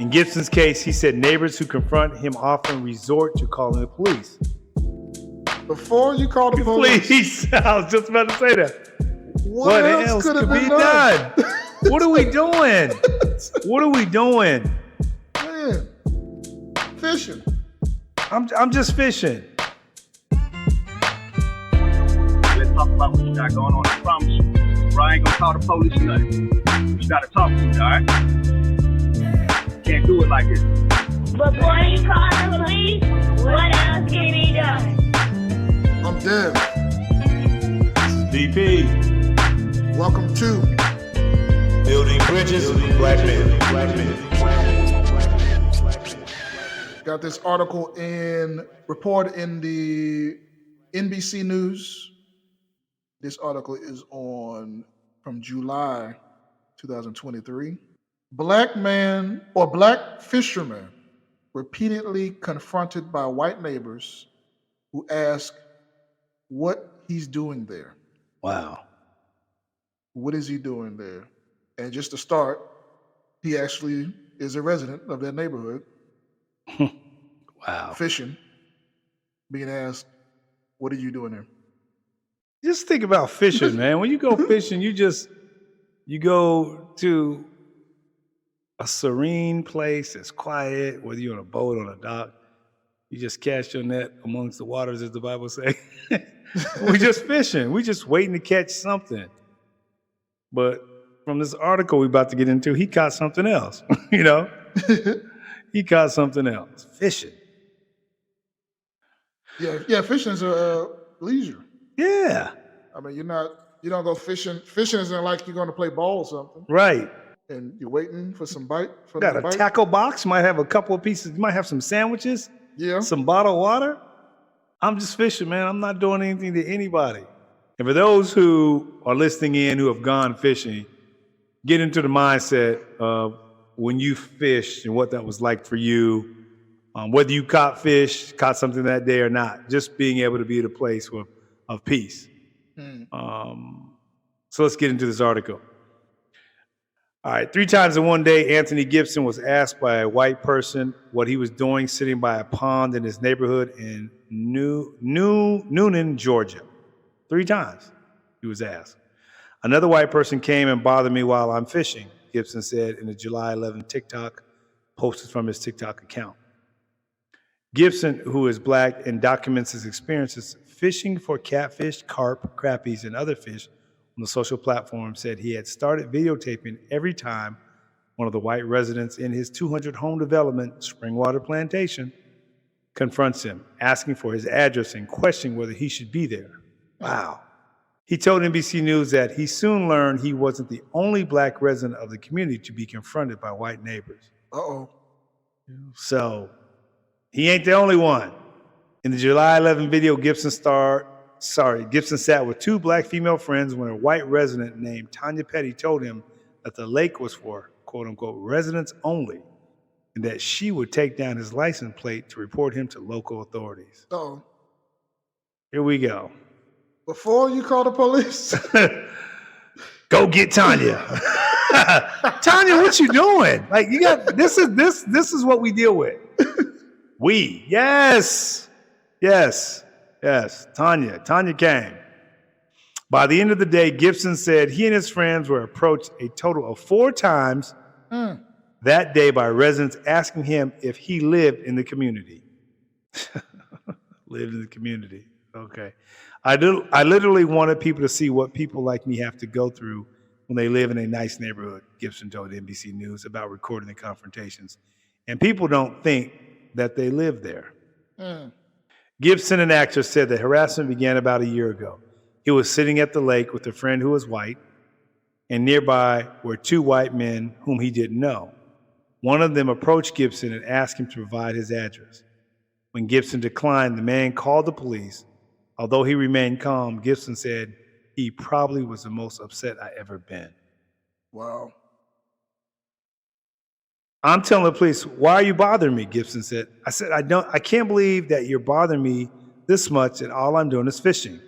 In Gibson's case, he said neighbors who confront him often resort to calling the police. Before you call the police. Please, I was just about to say that. What else could be done? What are we doing? What are we doing? Man, fishing. I'm just fishing. Let's talk about what you got going on. I promise you. Bro, I ain't gonna call the police or nothing. You gotta talk to me, all right? Can't do it like this. Before you call the police, what else can be done? I'm Dev. DP. Welcome to Building Bridges with Black Men. Got this article report in the NBC News. This article is from July 2023. Black fisherman repeatedly confronted by white neighbors who ask what he's doing there. Wow. What is he doing there? And just to start, he actually is a resident of that neighborhood. Wow. Fishing, being asked, what are you doing there? Just think about fishing, man. When you go fishing, you go to a serene place that's quiet, whether you're on a boat or on a dock. You just cast your net amongst the waters, as the Bible says. We're just fishing. We're just waiting to catch something. But from this article we're about to get into, he caught something else, you know? He caught something else. Fishing. Yeah, fishing is a leisure. Yeah. I mean, you don't go fishing. Fishing isn't like you're going to play ball or something. Right. And you're waiting for some bite. Got a tackle box. You might have a couple of pieces. You might have some sandwiches. Yeah. Some bottled water. I'm just fishing, man. I'm not doing anything to anybody. And for those who are listening in who have gone fishing, get into the mindset of when you fished and what that was like for you, whether you caught something that day or not, just being able to be at a place of peace. So let's get into this article. All right, 3 times in one day, Anthony Gibson was asked by a white person what he was doing sitting by a pond in his neighborhood in Noonan, Georgia. 3 times he was asked. Another white person came and bothered me while I'm fishing, Gibson said in a July 11 TikTok posted from his TikTok account. Gibson, who is black and documents his experiences fishing for catfish, carp, crappies, and other fish on the social platform, said he had started videotaping every time one of the white residents in his 200-home development, Springwater Plantation, confronts him, asking for his address and questioning whether he should be there. Wow. He told NBC News that he soon learned he wasn't the only black resident of the community to be confronted by white neighbors. Uh-oh. So he ain't the only one. In the July 11 video, Gibson sat with 2 black female friends when a white resident named Tanya Petty told him that the lake was for, quote unquote, residents only, and that she would take down his license plate to report him to local authorities. Uh-oh. Here we go. Before you call the police. Go get Tanya. Tanya, what you doing? Like, you got this is what we deal with. Yes. Tanya came. By the end of the day, Gibson said he and his friends were approached a total of 4 times that day by residents asking him if he lived in the community. Lived in the community. Okay. I literally wanted people to see what people like me have to go through when they live in a nice neighborhood, Gibson told NBC News about recording the confrontations. And people don't think that they live there. Gibson, an actor, said that harassment began about a year ago. He was sitting at the lake with a friend who was white, and nearby were 2 white men whom he didn't know. One of them approached Gibson and asked him to provide his address. When Gibson declined, the man called the police. Although he remained calm, Gibson said he probably was the most upset I ever been. Wow. I'm telling the police, why are you bothering me? Gibson said. I said, I can't believe that you're bothering me this much and all I'm doing is fishing.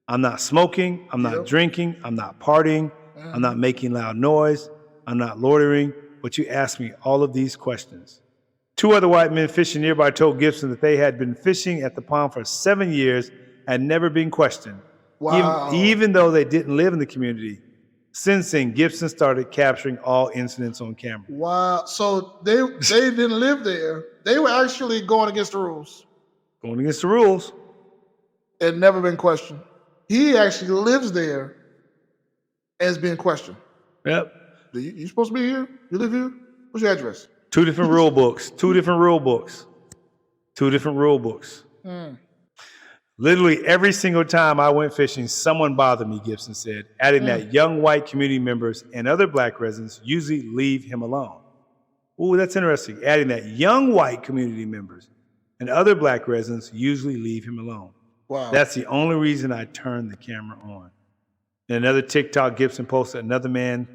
I'm not smoking, I'm not drinking, I'm not partying, I'm not making loud noise, I'm not loitering, but you asked me all of these questions. 2 other white men fishing nearby told Gibson that they had been fishing at the pond for 7 years and never been questioned. Wow. Even though they didn't live in the community. Since then, Gibson started capturing all incidents on camera. Wow. So they didn't live there. They were actually going against the rules Going against the rules. and never been questioned. He actually lives there and is being questioned. Yep. You supposed to be here? You live here? What's your address? 2 different rule books. 2 different rule books. 2 different rule books. Literally every single time I went fishing, someone bothered me, Gibson said, adding that young white community members and other black residents usually leave him alone. Ooh, that's interesting. Adding that young white community members and other black residents usually leave him alone. Wow. That's the only reason I turned the camera on. In another TikTok, Gibson posted another man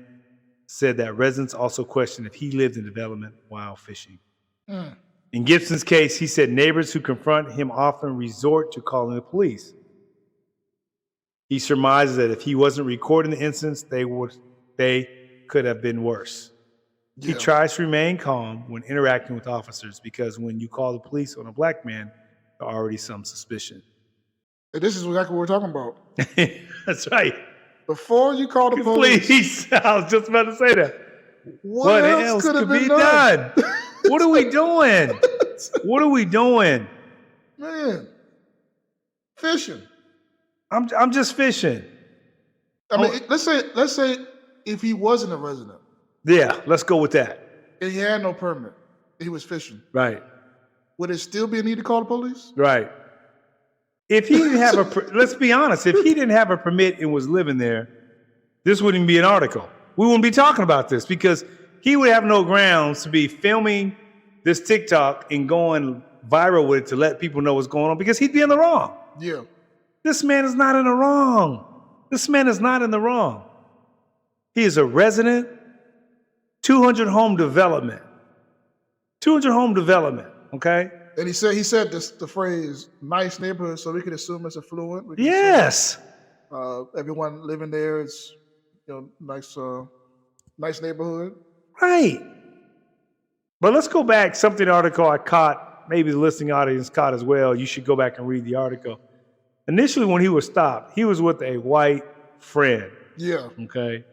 said that residents also questioned if he lived in development while fishing. In Gibson's case, he said neighbors who confront him often resort to calling the police. He surmises that if he wasn't recording the incidents, they could have been worse. He tries to remain calm when interacting with officers because when you call the police on a black man, there's already some suspicion. And this is exactly what we're talking about. That's right. Before you call the police, Please, I was just about to say that. what else could have been done? What are we doing? What are we doing? Man, fishing. I'm just fishing. I mean, let's say if he wasn't a resident Yeah, let's go with that. and he had no permit, he was fishing, Right, would it still be a need to call the police? right. If he didn't have let's be honest, if he didn't have a permit and was living there, this wouldn't be an article. We wouldn't be talking about this because he would have no grounds to be filming this TikTok and going viral with it to let people know what's going on because he'd be in the wrong. Yeah. This man is not in the wrong. This man is not in the wrong. He is a resident, 200 home development. 200 home development, okay? And he said the phrase "nice neighborhood," so we could assume it's affluent. We can Yes. assume, everyone living there is, nice neighborhood. Right. But let's go back. Something article I caught, maybe the listening audience caught as well. You should go back and read the article. Initially, when he was stopped, he was with a white friend. Yeah. Okay.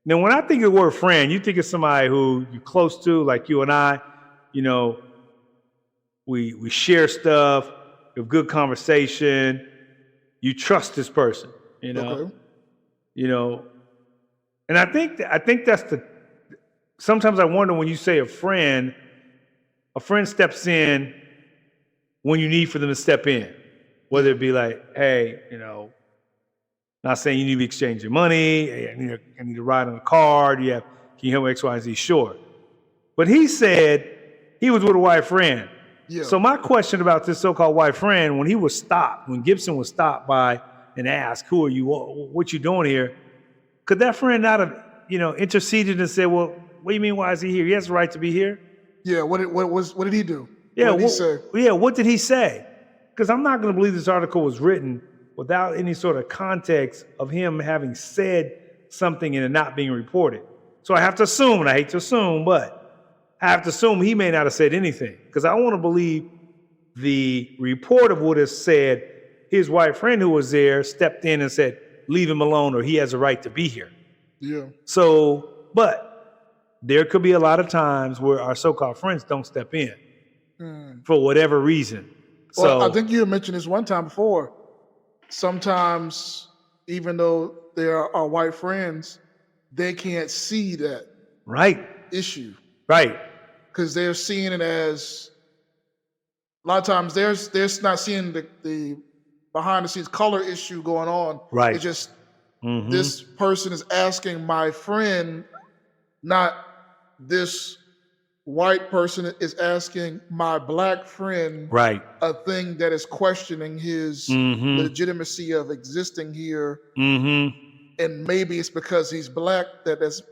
Now, when I think of the word friend, you think of somebody who you're close to, like you and I. You know, we share stuff. We have good conversation. You trust this person. You know. Okay. You know, and I think that's the. Sometimes I wonder when you say a friend steps in when you need for them to step in, whether it be like, hey, not saying you need to be exchanging money. Hey, I need to ride on a car. Can you help me X, Y, and Z? Sure. But he said he was with a white friend. Yeah. So my question about this so-called white friend, when Gibson was stopped by and asked, who are you, what you doing here? Could that friend not have, interceded and said, well, what do you mean, why is he here? He has the right to be here. Yeah. What did he do? Yeah. What did he say? Yeah. What did he say? Because I'm not going to believe this article was written without any sort of context of him having said something and it not being reported. So I have to assume, and I hate to assume, but I have to assume he may not have said anything because I want to believe the reporter would have said his white friend who was there stepped in and said, leave him alone or he has a right to be here. Yeah. So, but there could be a lot of times where our so-called friends don't step in for whatever reason. Well, So I think you had mentioned this one time before. Sometimes, even though there are white friends, they can't see that right, issue right, because they're seeing it as a lot of times they're not seeing the behind the scenes color issue going on. Right. It's just this person is asking my friend, not this white person is asking my black friend right. a thing that is questioning his legitimacy of existing here, and maybe it's because he's black that's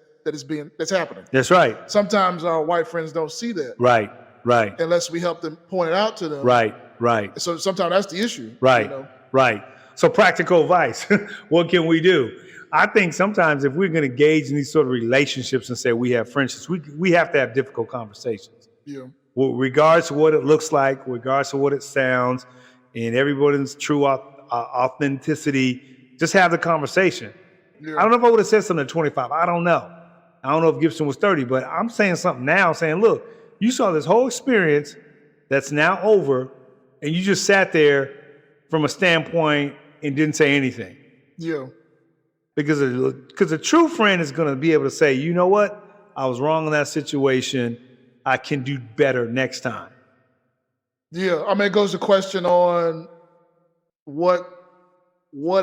happening. That's right. Sometimes our white friends don't see that, Right, right, unless we help them point it out to them. right, right, So sometimes that's the issue. right, right. So practical advice. What can we do? I think sometimes if we're going to engage in these sort of relationships and say we have friendships, we have to have difficult conversations. Yeah. Well, regardless of what it looks like, regardless of what it sounds, and everybody's true authenticity, just have the conversation. Yeah. I don't know if I would have said something at 25. I don't know. I don't know if Gibson was 30, but I'm saying something now saying, look, you saw this whole experience that's now over, and you just sat there from a standpoint and didn't say anything. Yeah. Because a true friend is going to be able to say, you know what? I was wrong in that situation. I can do better next time. Yeah. I mean, it goes to question on what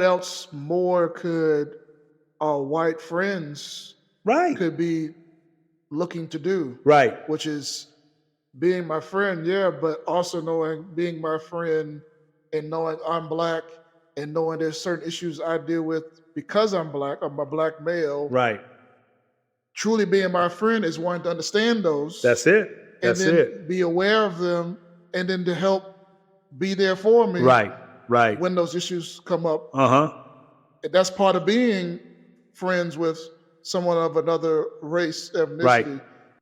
else more could our white friends Right. could be looking to do. Right. Which is being my friend, yeah, but also being my friend and knowing I'm black and knowing there's certain issues I deal with because I'm black, I'm a black male. Right. Truly being my friend is wanting to understand those. That's it. That's and then it. be aware of them and then to help be there for me. Right. Right. When those issues come up. Uh-huh. And that's part of being friends with someone of another race, ethnicity. Right.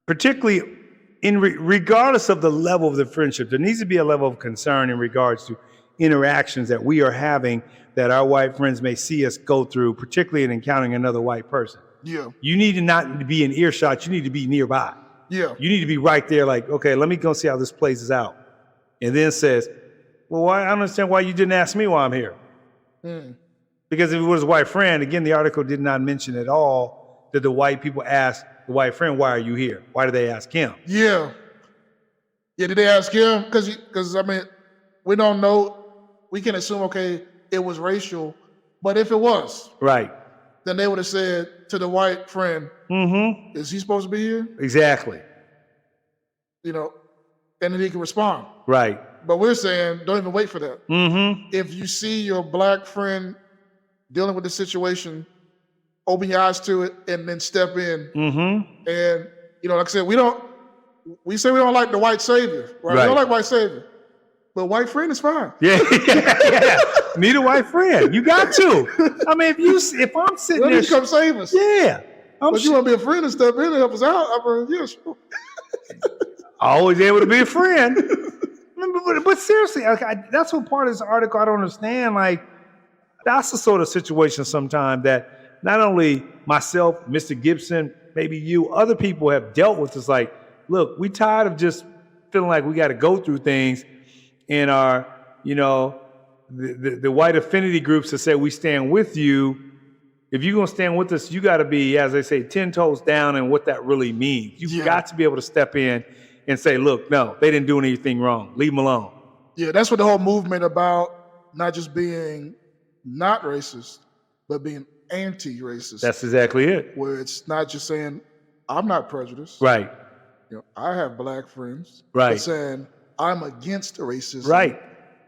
Particularly regardless of the level of the friendship, there needs to be a level of concern in regards to interactions that we are having that our white friends may see us go through, particularly in encountering another white person. Yeah. You need to not be in earshot. You need to be nearby. Yeah. You need to be right there like, okay, let me go see how this plays out. And then says, well, I don't understand why you didn't ask me why I'm here. Because if it was a white friend, again, the article did not mention at all that the white people asked the white friend, why are you here? Why did they ask him? Yeah. Yeah, did they ask him? Because I mean, we don't know. We can assume, okay, it was racial. But if it was, right, then they would have said to the white friend, is he supposed to be here? Exactly. You know, and then he can respond. Right. But we're saying, don't even wait for that. If you see your black friend dealing with the situation, open your eyes to it and then step in. And, you know, like I said, we say we don't like the white savior, right? We don't like white savior. But white friend is fine. Yeah. Need a white friend. You got to. I mean, if I'm sitting Let there. me come save us. Yeah. But you want to be a friend and step in and help us out? I mean, yeah, sure. Always able to be a friend. But seriously, that's what part of this article I don't understand. Like, that's the sort of situation sometimes that not only myself, Mr. Gibson, maybe you, other people have dealt with. It's like, look, we tired of just feeling like we got to go through things in our, you know, the white affinity groups that say we stand with you. If you're going to stand with us, you got to be, as they say, 10 toes down and what that really means. You've got to be able to step in and say, look, no, they didn't do anything wrong. Leave them alone. Yeah, that's what the whole movement about not just being not racist, but being anti-racist. That's exactly it. Where it's not just saying, I'm not prejudiced. Right. You know, I have black friends. Right. But saying, I'm against racism. Right.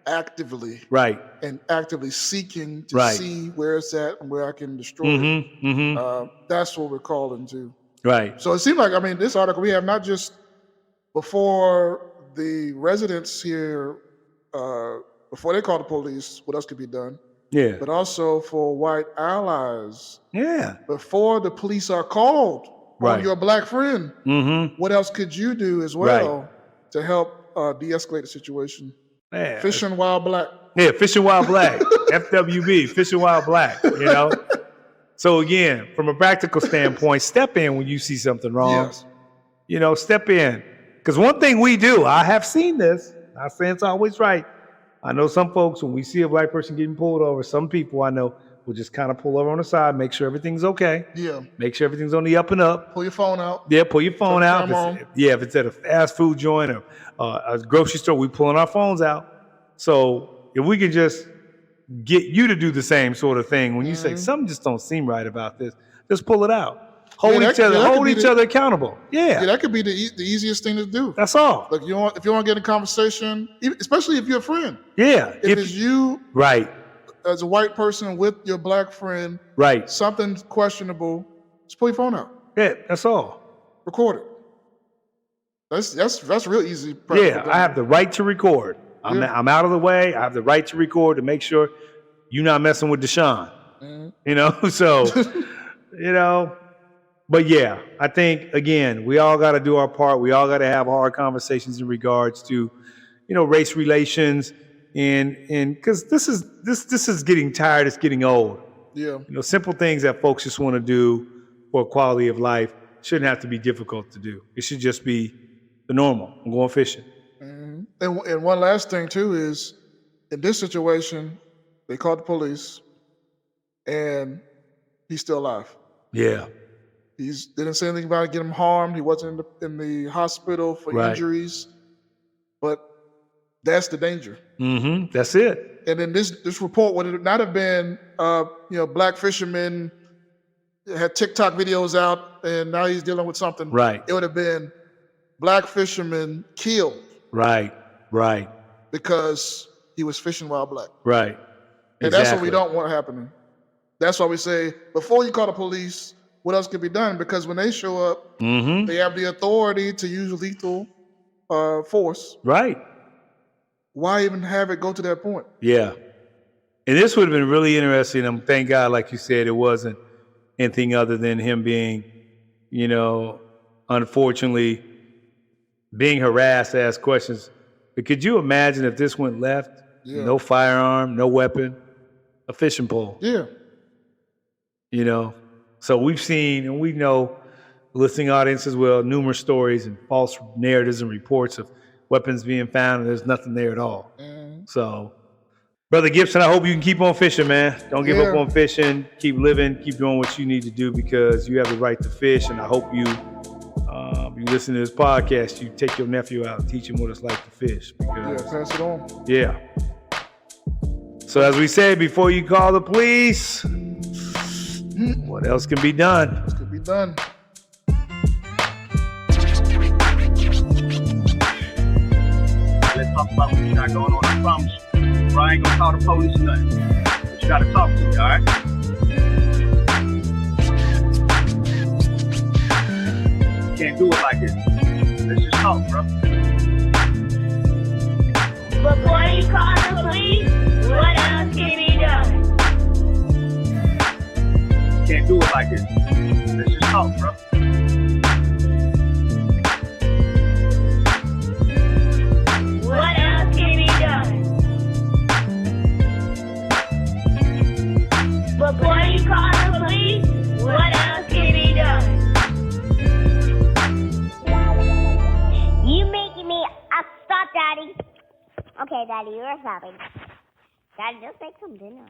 Actively. Right. And actively seeking to see where it's at and where I can destroy it. That's what we're calling to. Right. So it seemed like, I mean, this article we have not just before the residents here, before they call the police, what else could be done? Yeah. But also for white allies. Yeah. Before the police are called on your black friend, what else could you do as well to help de-escalate the situation? Man, Fishing while black. Yeah, fishing while black. FWB, fishing while black, you know? So again, from a practical standpoint, step in when you see something wrong. Yes. You know, step in. Because one thing we do, I have seen this, not saying it's always right. I know some folks, when we see a black person getting pulled over, some people I know will just kind of pull over on the side, make sure everything's okay. Yeah. Make sure everything's on the up and up. Pull your phone out. Yeah, pull your phone out. If it's at a fast food joint or a grocery store, we pulling our phones out. So if we can just get you to do the same sort of thing, when you say something just don't seem right about this, just pull it out. Hold each other accountable. Yeah, that could be the easiest thing to do. That's all. Like if you want to get in a conversation, especially if you're a friend. Yeah. If it's you, right, as a white person with your black friend, right, something's questionable, just pull your phone out. Yeah, that's all. Record it. That's real easy. Yeah, I have the right to record. I'm out of the way. I have the right to record to make sure you're not messing with Deshaun. You know, so, you know, but yeah, I think, again, we all got to do our part. We all got to have hard conversations in regards to, you know, race relations, and because this is getting tired. It's getting old. Yeah. You know, simple things that folks just want to do for quality of life shouldn't have to be difficult to do. It should just be the normal. I'm going fishing. And one last thing too is, in this situation, they called the police, and he's still alive. Yeah. He didn't say anything about getting him harmed. He wasn't in the hospital for Right. injuries, but that's the danger. That's it. And then this report would it not have been, black fishermen had TikTok videos out, and now he's dealing with something. Right. It would have been black fishermen killed. Right. Because he was fishing while black. Right. And that's what we don't want happening. That's why we say, before you call the police, what else could be done? Because when they show up, they have the authority to use lethal force. Right. Why even have it go to that point? Yeah. And this would have been really interesting. And thank God, like you said, it wasn't anything other than him being, you know, unfortunately being harassed, asked questions. But could you imagine if this went left? Yeah. No firearm, no weapon, a fishing pole. Yeah. You know, so we've seen, and we know, the listening audience as well, numerous stories and false narratives and reports of weapons being found, and there's nothing there at all. So, Brother Gibson, I hope you can keep on fishing, man. Don't give up on fishing. Keep living. Keep doing what you need to do, because you have the right to fish. And I hope you listen to this podcast, you take your nephew out and teach him what it's like to fish. Because, pass it on. Yeah. So as we said, before you call the police, what else can be done? This could be done. Let's talk about what you got going on. I promise you. Bro, I ain't gonna call the police or nothing. But you gotta talk to me, all right? Can't do it like this. Let's just talk, bro. Before you call the police, what else can be done? Can't do it like this. Let's just talk, bro. What else can be done? Before you call the police, what else can be done? You making me stop, Daddy. Okay, Daddy, you're stopping. Daddy, just make some dinner.